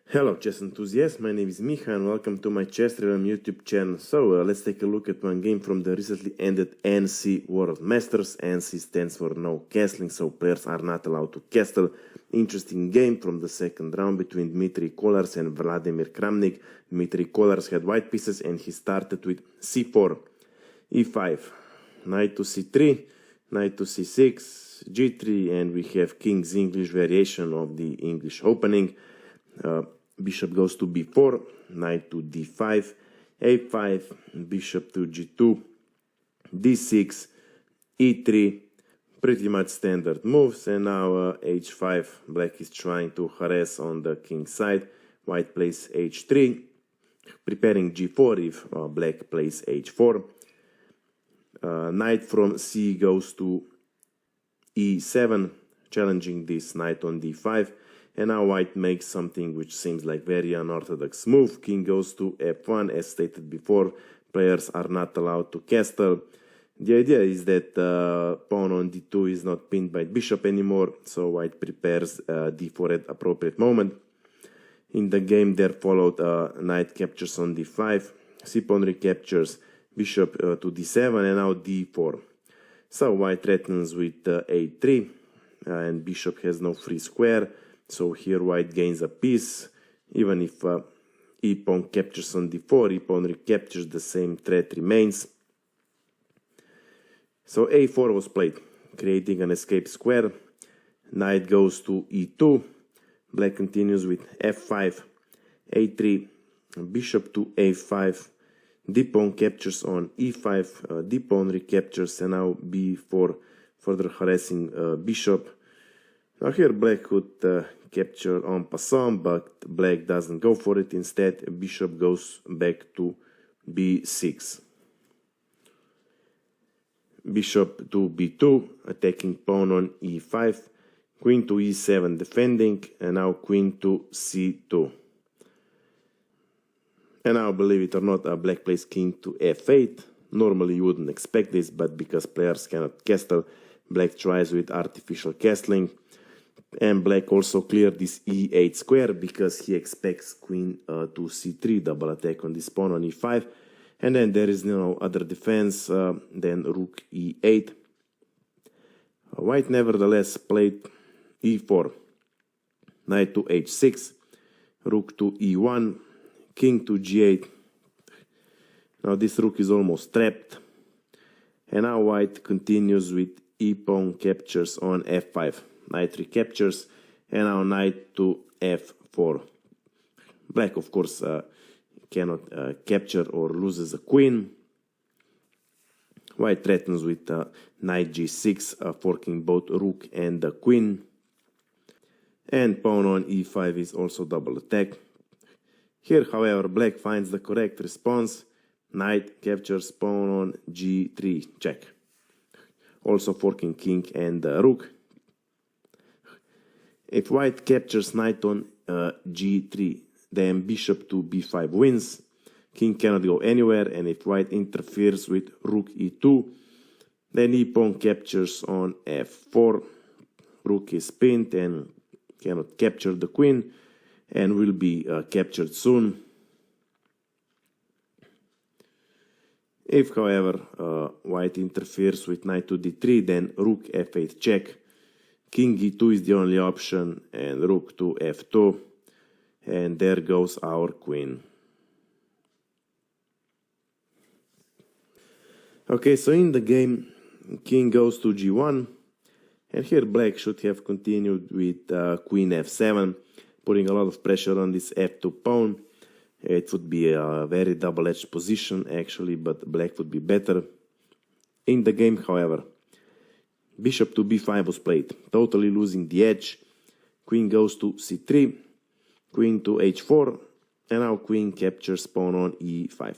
Hello chess enthusiasts, my name is Miha and welcome to my chessrealm YouTube channel. So let's take a look at one game from the recently ended NC World Masters. NC stands for no castling, so players are not allowed to castle. Interesting game from the second round between Dmitrij Kollars and Vladimir Kramnik. Dmitrij Kollars had white pieces and he started with c4, e5, knight to c3, knight to c6, g3, and we have king's English variation of the English opening. Bishop goes to b4, knight to d5, a5, bishop to g2, d6, e3, pretty much standard moves, and now h5, black is trying to harass on the king side, white plays h3, preparing g4 if black plays h4, knight from c goes to e7, challenging this knight on d5, and now white makes something which seems like very unorthodox move. King goes to f1. As stated before, players are not allowed to castle. The idea is that pawn on d2 is not pinned by bishop anymore, so white prepares d4 at appropriate moment. In the game there followed knight captures on d5, c-pawn recaptures, bishop to d7, and now d4. So white threatens with a3, and bishop has no free square. So here white gains a piece. Even if e-pawn captures on d4, e-pawn recaptures, the same threat remains. So a4 was played, creating an escape square. Knight goes to e2. Black continues with f5, a3, bishop to a5, d-pawn captures on e5, d-pawn recaptures, and now b4, further harassing bishop. Now here black could capture en passant, but black doesn't go for it. Instead, bishop goes back to b6. Bishop to b2, attacking pawn on e5, queen to e7 defending, and now queen to c2. And now, believe it or not, black plays king to f8. Normally you wouldn't expect this, but because players cannot castle, black tries with artificial castling. And black also cleared this e8 square because he expects queen to c3, double attack on this pawn on e5. And then there is no other defense than rook e8. White nevertheless played e4, knight to h6, rook to e1, king to g8. Now this rook is almost trapped. And now white continues with e-pawn captures on f5. Knight recaptures, and now knight to f4. Black, of course, cannot capture or loses a queen. White threatens with knight g6, forking both rook and the queen. And pawn on e5 is also double attack. Here, however, black finds the correct response. Knight captures pawn on g3, check. Also forking king and rook. If white captures knight on g3, then bishop to b5 wins. King cannot go anywhere, and if white interferes with rook e2, then e-pawn captures on f4. Rook is pinned and cannot capture the queen, and will be captured soon. If, however, white interferes with knight to d3, then rook f8 check. King e2 is the only option, and rook to f2, and there goes our queen. Okay, so in the game, king goes to g1, and here black should have continued with queen f7, putting a lot of pressure on this f2 pawn. It would be a very double-edged position actually, but black would be better. In the game, however, bishop to b5 was played, totally losing the edge. Queen goes to c3, queen to h4, and now queen captures pawn on e5.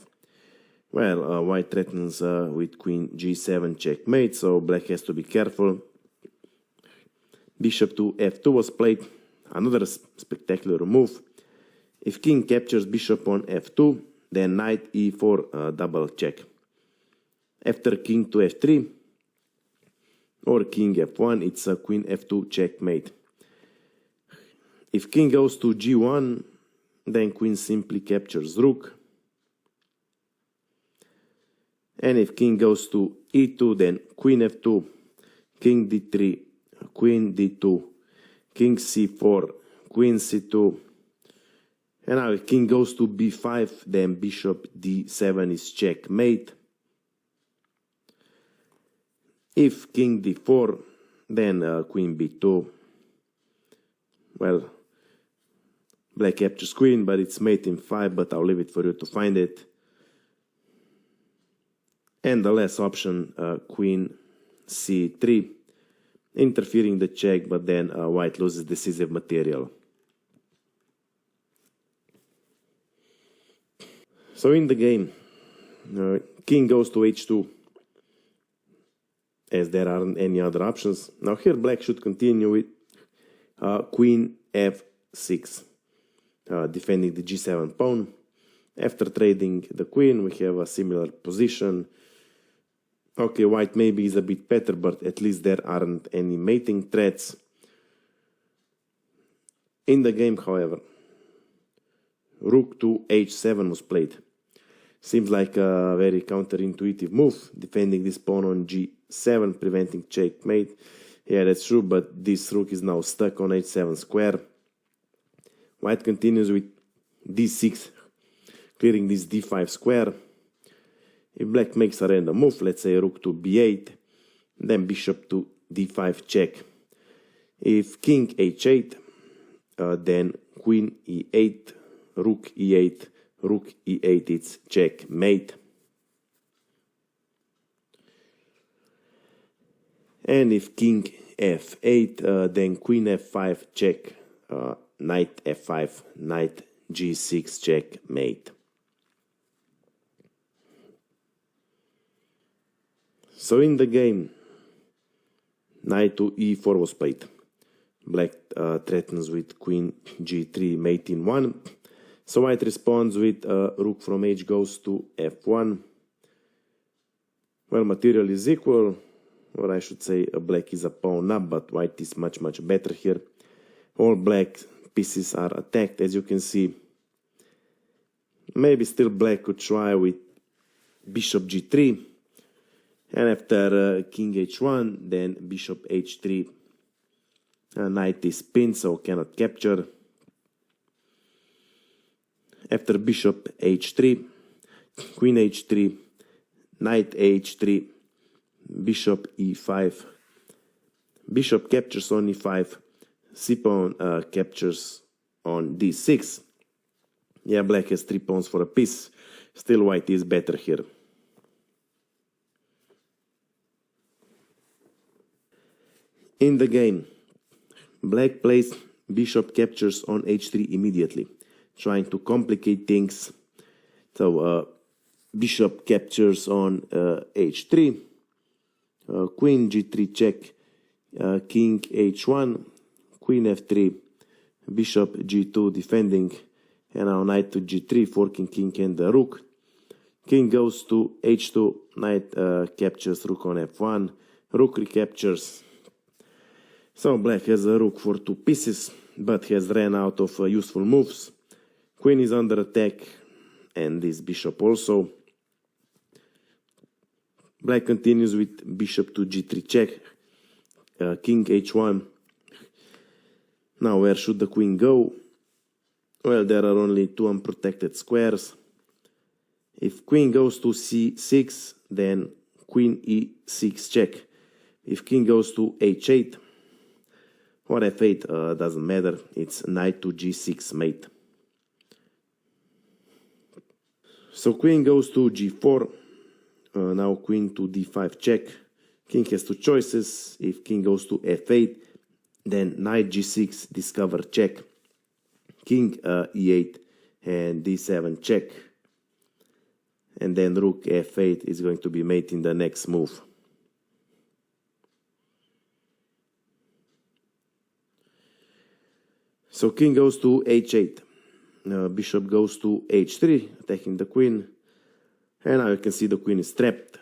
Well, white threatens with queen g7 checkmate, so black has to be careful. Bishop to f2 was played, another spectacular move. If king captures bishop on f2, then knight e4 double check. After king to f3, or king f1, it's a queen f2 checkmate. If king goes to g1, then queen simply captures rook. And if king goes to e2, then queen f2, king d3, queen d2, king c4, queen c2. And now if king goes to b5, then bishop d7 is checkmate. If king d4, then queen b2. Well, black captures queen, but it's mate in 5, but I'll leave it for you to find it. And the last option, queen c3, interfering the check, but then white loses decisive material. So in the game, king goes to h2, as there aren't any other options. Now here black should continue with queen f6, defending the g7 pawn. After trading the queen, we have a similar position. Okay, white maybe is a bit better, but at least there aren't any mating threats. In the game, however, rook to h7 was played. Seems like a very counterintuitive move, defending this pawn on g7, preventing checkmate. Yeah, that's true, but this rook is now stuck on h7 square. White continues with d6, clearing this d5 square. If black makes a random move, let's say rook to b8, then bishop to d5 check. If king h8, then queen e8, rook e8, rook e8, it's checkmate. And if king f8, then queen f5 check, knight f5, knight g6 checkmate. So in the game, knight to e4 was played. Black threatens with queen g3, mate in 1. So white responds with rook from h goes to f1. Well, material is equal, or I should say black is a pawn up, but white is much better here. All black pieces are attacked, as you can see. Maybe still black could try with bishop g3. And after king h1, then bishop h3. Knight is pinned, so cannot capture. After bishop h3, queen h3, knight h3, bishop e5. Bishop captures on e5. C-pawn captures on d6. Yeah, black has 3 pawns for a piece. Still white is better here. In the game, black plays bishop captures on h3 immediately, trying to complicate things. So bishop captures on h3, queen g3 check, king h1, queen f3, bishop g2 defending, and now knight to g3, forking king and the rook. King goes to h2, knight captures rook on f1, rook recaptures. So black has a rook for 2 pieces, but has ran out of useful moves. Queen is under attack, and this bishop also. Black continues with bishop to g3 check, king h1. Now where should the queen go? Well, there are only 2 unprotected squares. If queen goes to c6, then queen e6 check. If king goes to h8, or f8, doesn't matter, it's knight to g6 mate. So queen goes to g4, now queen to d5 check. King has 2 choices. If king goes to f8, then knight g6 discover check. King e8 and d7 check. And then rook f8 is going to be mate in the next move. So king goes to h8, bishop goes to h3, attacking the queen, and now you can see the queen is trapped.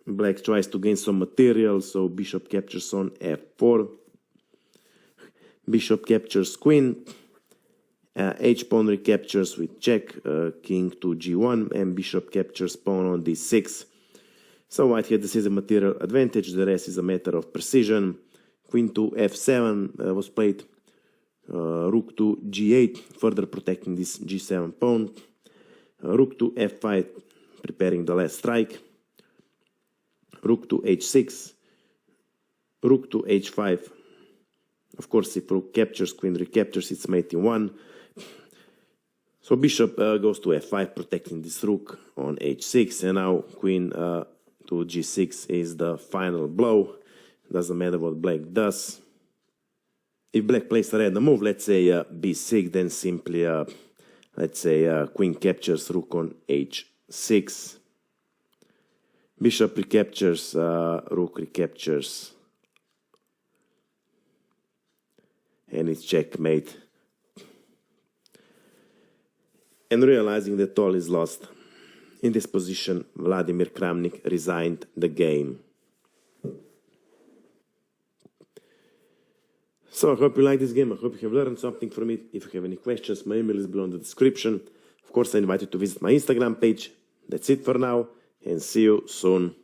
Black tries to gain some material, so bishop captures on f4, bishop captures queen, H-pawn recaptures with check, king to G1, and bishop captures pawn on D6. So white had the decisive material advantage, the rest is a matter of precision. Queen to F7 was played, rook to G8, further protecting this G7 pawn. Rook to F5, preparing the last strike. Rook to H6, rook to H5. Of course, if rook captures, queen recaptures, it's mate in 1. So bishop goes to F5, protecting this rook on H6, and now queen to G6 is the final blow. Doesn't matter what black does. If black plays a random move, let's say B6, then simply, let's say queen captures, rook on H6. Bishop recaptures, rook recaptures, and it's checkmate. And realizing that all is lost, in this position, Vladimir Kramnik resigned the game. So I hope you like this game, I hope you have learned something from it. If you have any questions, my email is below in the description. Of course, I invite you to visit my Instagram page. That's it for now, and see you soon.